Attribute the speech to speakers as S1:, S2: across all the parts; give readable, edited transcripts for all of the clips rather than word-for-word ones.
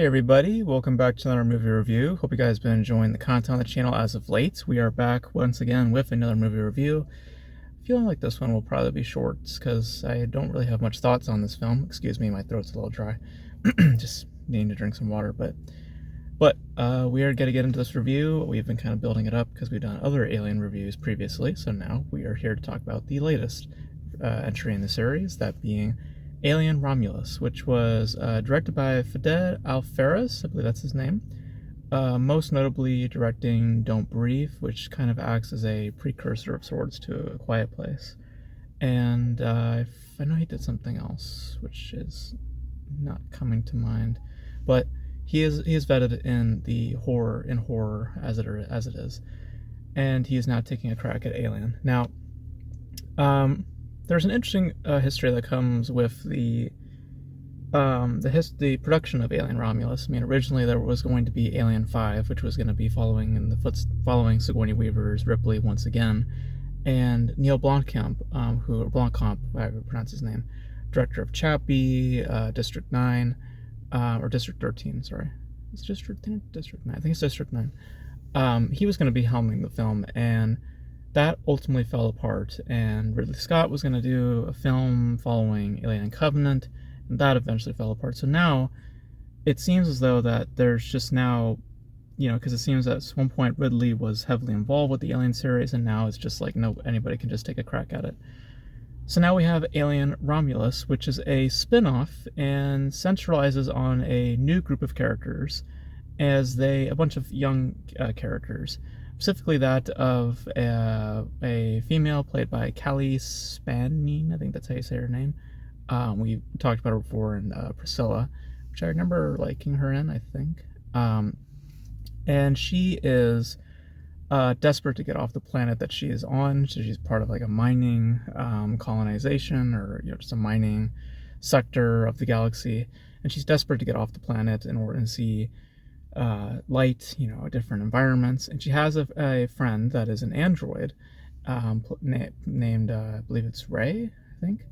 S1: Hey everybody, welcome back to another movie review. Hope you guys have been enjoying the content on the channel as of late. We are back once again with another movie review. Feeling like this one will probably be short because I don't really have much thoughts on this film. Excuse me, my throat's a little dry. Just needing to drink some water, but we are going to get into this review. We've been kind of building it up because we've done other Alien reviews previously, so now we are here to talk about the latest entry in the series, that being Alien Romulus, which was directed by Fede Alferez, I believe that's his name, most notably directing Don't Breathe, which kind of acts as a precursor of sorts to A Quiet Place. And I know he did something else, which is not coming to mind, but he is vetted in the horror as it is, and he is now taking a crack at Alien. Now, there's an interesting history that comes with the production of Alien Romulus. I mean, originally there was going to be Alien 5, which was going to be following Sigourney Weaver's Ripley once again, and Neil Blomkamp, Blomkamp, I pronounce his name, director of Chappie, District 9, or District 13, sorry. It's District 9? District 9. I think it's District 9. He was going to be helming the film, and that ultimately fell apart, and Ridley Scott was going to do a film following Alien Covenant, and that eventually fell apart. So now, it seems as though that there's just now, because it seems that at one point Ridley was heavily involved with the Alien series, and now it's just like, no, anybody can just take a crack at it. So now we have Alien Romulus, which is a spin-off and centralizes on a new group of characters, a bunch of young characters, specifically that of a female played by Callie Spanning, I think that's how you say her name. We talked about her before in Priscilla, which I remember liking her in, I think. And she is desperate to get off the planet that she is on. So she's part of like a mining colonization, or just a mining sector of the galaxy, and she's desperate to get off the planet in order to see light, different environments. And she has a friend that is an android named, I believe it's Ray, I think.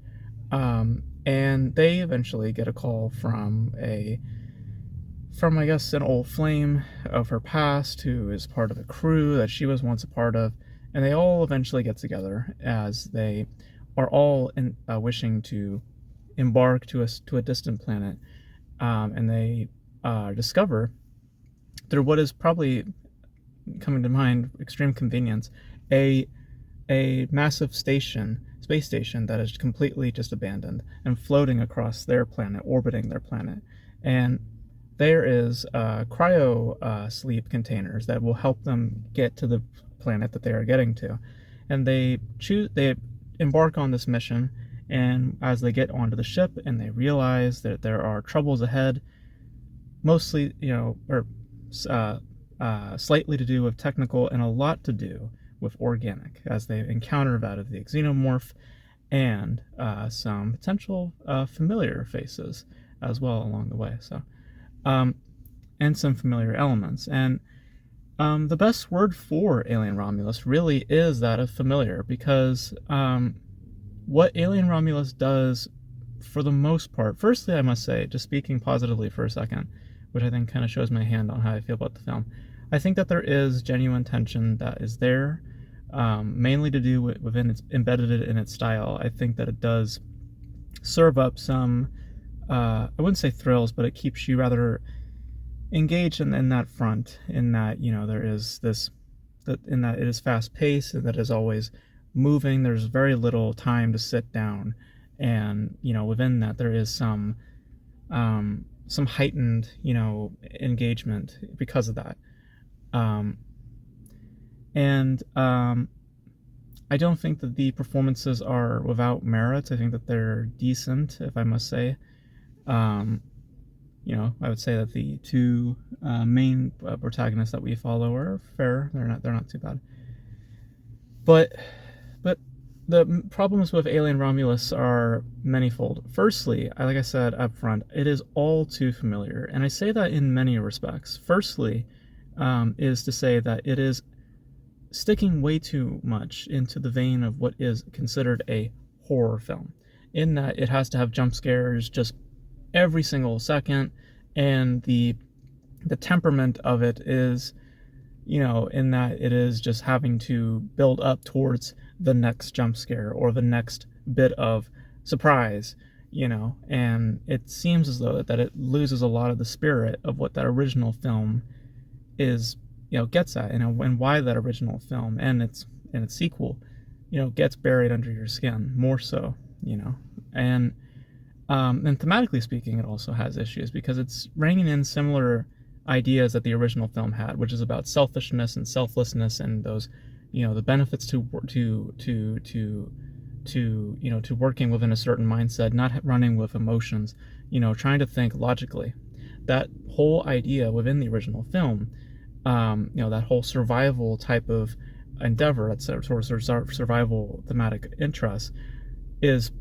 S1: And they eventually get a call from I guess an old flame of her past who is part of the crew that she was once a part of, and they all eventually get together as they are all wishing to embark to a distant planet, and they discover through what is probably coming to mind extreme convenience, a massive space station that is completely just abandoned and floating across their planet, orbiting their planet. And there is cryo sleep containers that will help them get to the planet that they are getting to. And they embark on this mission, and as they get onto the ship and they realize that there are troubles ahead, mostly, slightly to do with technical and a lot to do with organic, as they encounter that of the xenomorph and some potential familiar faces as well along the way. So, and some familiar elements. And the best word for Alien Romulus really is that of familiar, because what Alien Romulus does, for the most part, firstly, I must say, just speaking positively for a second, which I think kind of shows my hand on how I feel about the film, I think that there is genuine tension that is there, mainly to do within its embedded in its style. I think that it does serve up some, I wouldn't say thrills, but it keeps you rather engaged in that front, in that, there is this, in that it is fast paced and that it is always moving. There's very little time to sit down, and within that there is some heightened engagement because of that. I don't think that the performances are without merit. I think that they're decent, if I must say. I would say that the two main protagonists that we follow are fair. They're not too bad. But the problems with Alien Romulus are manifold. Firstly, like I said up front, it is all too familiar, and I say that in many respects. Firstly, is to say that it is sticking way too much into the vein of what is considered a horror film, in that it has to have jump scares just every single second, and the temperament of it is, in that it is just having to build up towards the next jump scare or the next bit of surprise, and it seems as though that it loses a lot of the spirit of what that original film is, gets at, and why that original film and its sequel, gets buried under your skin more so, and and thematically speaking, it also has issues because it's reining in similar ideas that the original film had, which is about selfishness and selflessness and those, the benefits to working within a certain mindset, not running with emotions, trying to think logically. That whole idea within the original film, that whole survival type of endeavor, that sort of survival thematic interest, is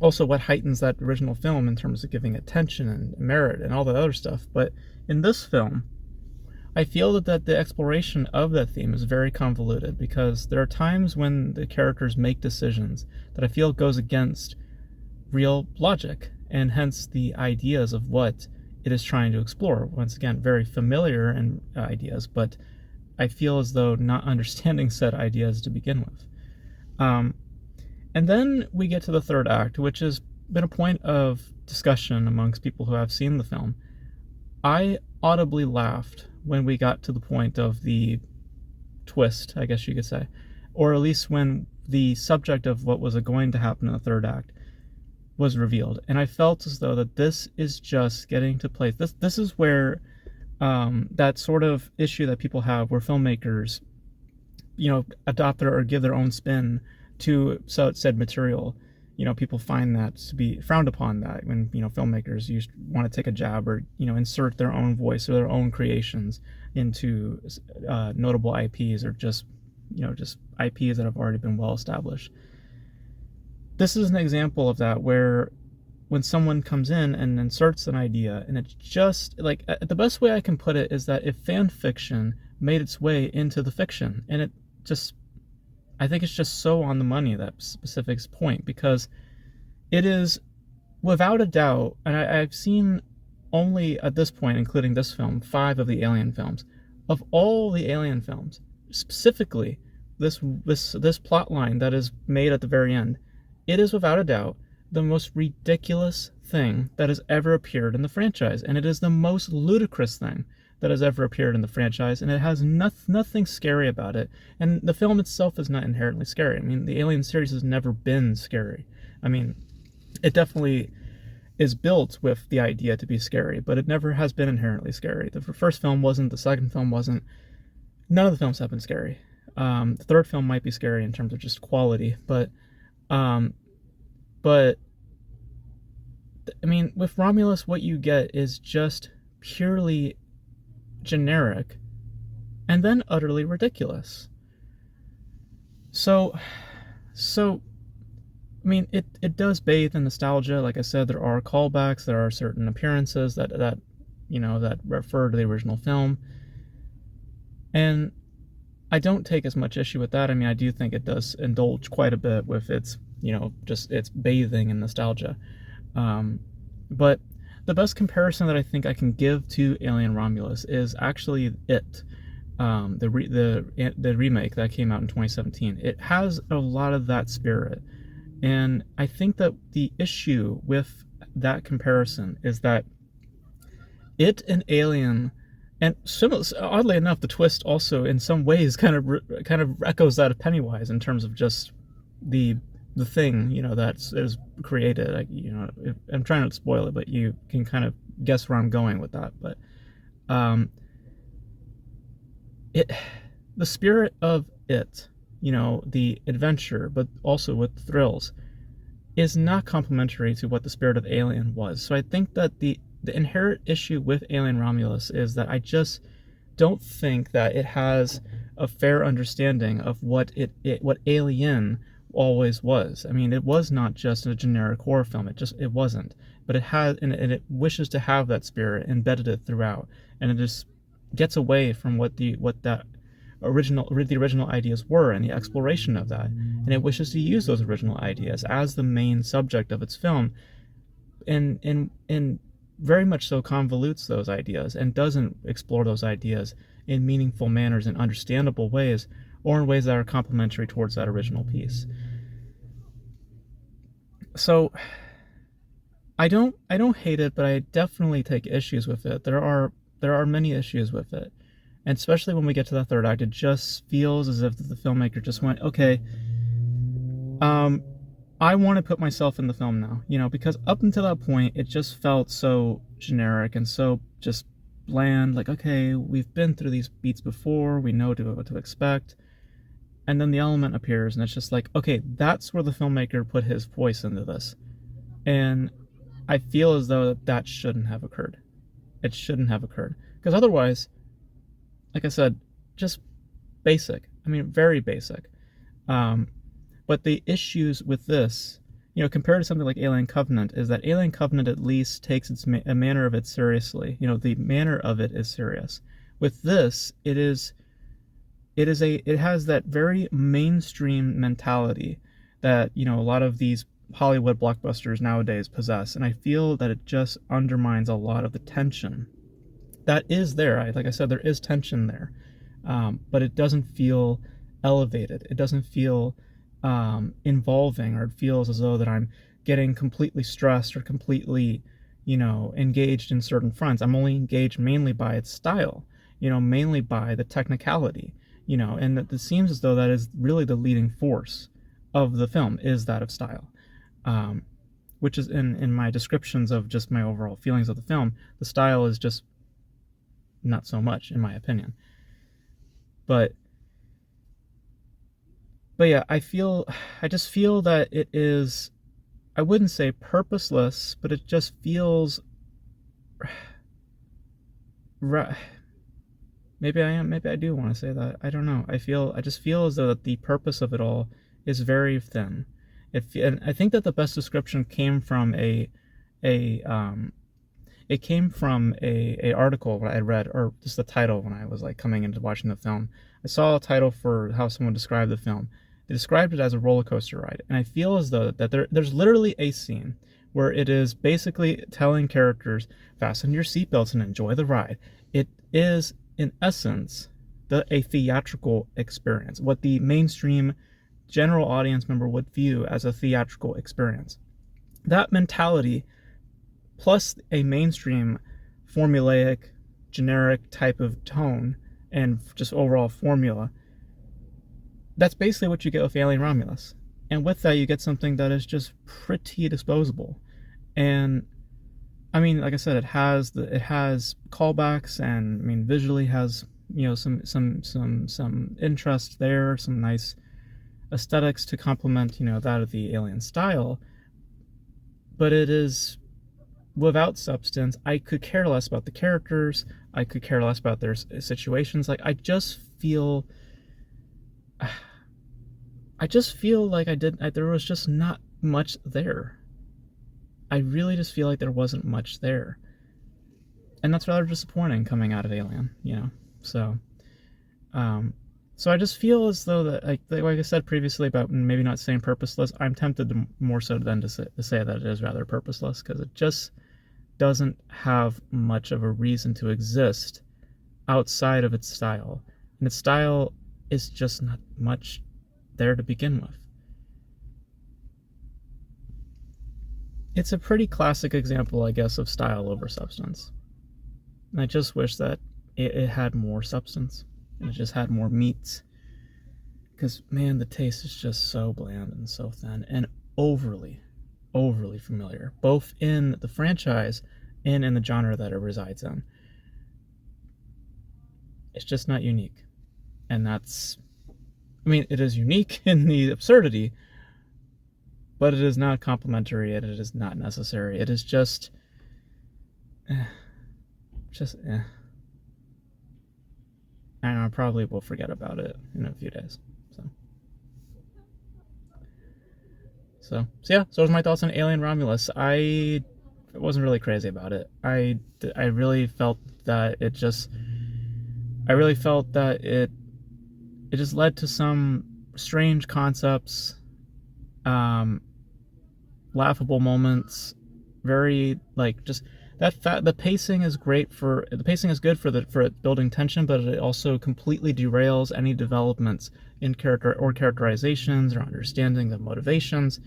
S1: also what heightens that original film in terms of giving it tension and merit and all that other stuff. But in this film, I feel that the exploration of that theme is very convoluted because there are times when the characters make decisions that I feel goes against real logic and hence the ideas of what it is trying to explore. Once again, very familiar and ideas, but I feel as though not understanding said ideas to begin with. And then we get to the third act, which has been a point of discussion amongst people who have seen the film. I audibly laughed when we got to the point of the twist, I guess you could say, or at least when the subject of what was going to happen in the third act was revealed. And I felt as though that this is just getting to place. This is where that sort of issue that people have where filmmakers, adopt their or give their own spin to said material. People find that to be frowned upon, that when, filmmakers want to take a jab or, insert their own voice or their own creations into notable IPs or just IPs that have already been well established. This is an example of that, where when someone comes in and inserts an idea, and it's just like, the best way I can put it is that if fan fiction made its way into the fiction, and I think it's just so on the money, that specific point, because it is without a doubt, and I've seen only at this point, including this film, 5 of the Alien films. Of all the Alien films, specifically this plot line that is made at the very end, it is without a doubt the most ridiculous thing that has ever appeared in the franchise, and it is the most ludicrous thing that has ever appeared in the franchise, and it has nothing scary about it. And the film itself is not inherently scary. I mean, the Alien series has never been scary. I mean, it definitely is built with the idea to be scary, but it never has been inherently scary. The first film wasn't, the second film wasn't. None of the films have been scary. The third film might be scary in terms of just quality, but I mean, with Romulus, what you get is just purely generic and then utterly ridiculous. So I mean, it does bathe in nostalgia. Like I said, there are callbacks, there are certain appearances that refer to the original film, and I don't take as much issue with that. I mean, I do think it does indulge quite a bit with its its bathing in nostalgia. But the best comparison that I think I can give to Alien Romulus is actually the remake that came out in 2017. It has a lot of that spirit, and I think that the issue with that comparison is that it and Alien, and oddly enough, the twist also in some ways kind of echoes that of Pennywise in terms of just the thing, that is created. I'm trying not to spoil it, but you can kind of guess where I'm going with that. But the spirit of it, the adventure, but also with thrills, is not complementary to what the spirit of Alien was. So I think that the inherent issue with Alien Romulus is that I just don't think that it has a fair understanding of what Alien always was. I mean, it was not just a generic horror film. It wasn't. But it had, and it wishes to have that spirit embedded it throughout, and it just gets away from what the original ideas were and the exploration of that, and it wishes to use those original ideas as the main subject of its film, and very much so convolutes those ideas and doesn't explore those ideas in meaningful manners and understandable ways, or in ways that are complementary towards that original piece. So I don't hate it, but I definitely take issues with it. There are many issues with it. And especially when we get to the third act, it just feels as if the filmmaker just went, okay, um, I want to put myself in the film now, because up until that point, it just felt so generic and so just bland. Like, okay, we've been through these beats before, we know what to expect. And then the element appears, and it's just like, okay, that's where the filmmaker put his voice into this. And I feel as though that shouldn't have occurred. It shouldn't have occurred. Because otherwise, like I said, just basic. I mean, very basic. Um, but the issues with this, compared to something like Alien Covenant, is that Alien Covenant at least takes a manner of it seriously. The manner of it is serious. With this, it has that very mainstream mentality that a lot of these Hollywood blockbusters nowadays possess, and I feel that it just undermines a lot of the tension that is there. Like I said, there is tension there, but it doesn't feel elevated. It doesn't feel involving, or it feels as though that I'm getting completely stressed or completely, engaged in certain fronts. I'm only engaged mainly by its style, mainly by the technicality, and it seems as though that is really the leading force of the film, is that of style. Which is in my descriptions of just my overall feelings of the film, the style is just not so much, in my opinion. But yeah, I just feel that it is, I wouldn't say purposeless, but it just feels, maybe I do want to say that. I don't know. I just feel as though that the purpose of it all is very thin. And I think that the best description came from a article that I read, or just the title when I was like coming into watching the film. I saw a title for how someone described the film. They described it as a roller coaster ride, and I feel as though that there's literally a scene where it is basically telling characters, fasten your seatbelts and enjoy the ride. It is, in essence, a theatrical experience, what the mainstream general audience member would view as a theatrical experience. That mentality, plus a mainstream formulaic, generic type of tone and just overall formula, that's basically what you get with Alien Romulus. And with that, you get something that is just pretty disposable. And I mean, like I said, it has callbacks, and I mean, visually has some interest there, some nice aesthetics to complement that of the Alien style. But it is without substance. I could care less about the characters. I could care less about their situations. Like, I just feel like there was just not much there. I really just feel like there wasn't much there. And that's rather disappointing coming out of Alien, So, so I just feel as though that, like I said previously about maybe not saying purposeless, I'm tempted to more so than to say that it is rather purposeless, because it just doesn't have much of a reason to exist outside of its style. And its style is just not much there to begin with. It's a pretty classic example, I guess, of style over substance. And I just wish that it had more substance, and it just had more meat. Because, man, the taste is just so bland and so thin and overly familiar, both in the franchise and in the genre that it resides in. It's just not unique. And that's, I mean, it is unique in the absurdity, but it is not complimentary, and it is not necessary. It is just and I probably will forget about it in a few days. So yeah, so those are my thoughts on Alien Romulus. I wasn't really crazy about it. I really felt that it just led to some strange concepts, laughable moments, very, like, just the pacing is great for the pacing is good for building tension, but it also completely derails any developments in character or characterizations or understanding the motivations.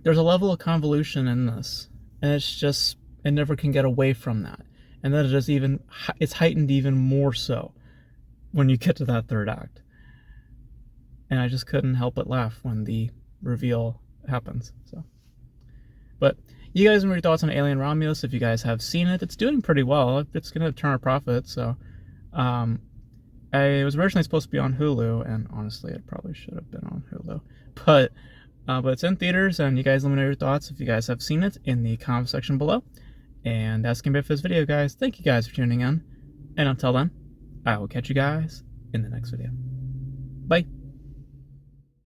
S1: There's a level of convolution in this, and it never can get away from that, and that it's heightened even more so when you get to that third act. And I just couldn't help but laugh when the reveal happens. So, but you guys, what are your thoughts on Alien Romulus? If you guys have seen it, it's doing pretty well. It's going to turn a profit. So, it was originally supposed to be on Hulu, and honestly, it probably should have been on Hulu. But it's in theaters, and you guys let me know your thoughts if you guys have seen it in the comment section below. And that's going to be it for this video, guys. Thank you guys for tuning in. And until then, I will catch you guys in the next video. Bye.